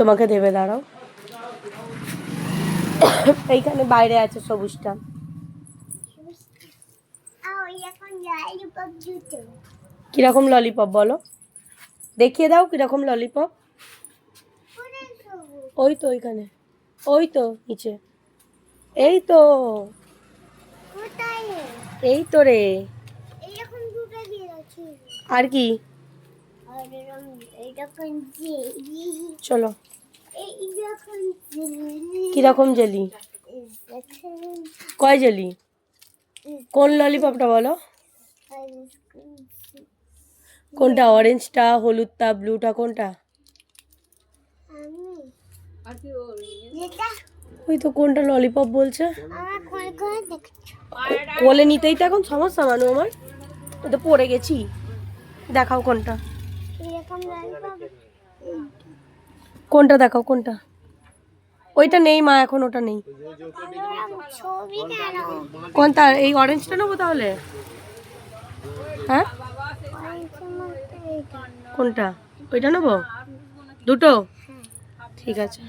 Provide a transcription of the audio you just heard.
তোমাকে দেবে, দাঁড়াও। এইখানে বাইরে আছে সবুজটা। কিরকম ললিপপ বলো, দেখিয়ে দাও কিরকম ললিপপ। ওই তো ওইখানে, ওই তো নিচে, এই তো, এই তো রে। আর কি, চলো। কিরকম জেলি, কয় জেলি, কোন ললিপপটা বলো, কোনটা, অরেঞ্জটা, হলুদটা, ব্লুটা, কোনটা? ওই তো কোনটা ললিপপ বলছে, কোলে নিতেই তো এখন সমস্যা মানু আমার, ওই তো পড়ে গেছি। দেখাও কোনটা, কোনটা দেখাও কোনটা। ওইটা নেই মা, এখন ওটা নেই। কোনটা, এই অরেঞ্জটা নেবো তাহলে? হ্যাঁ, কোনটা, ওইটা নেবো, দুটো, ঠিক আছে।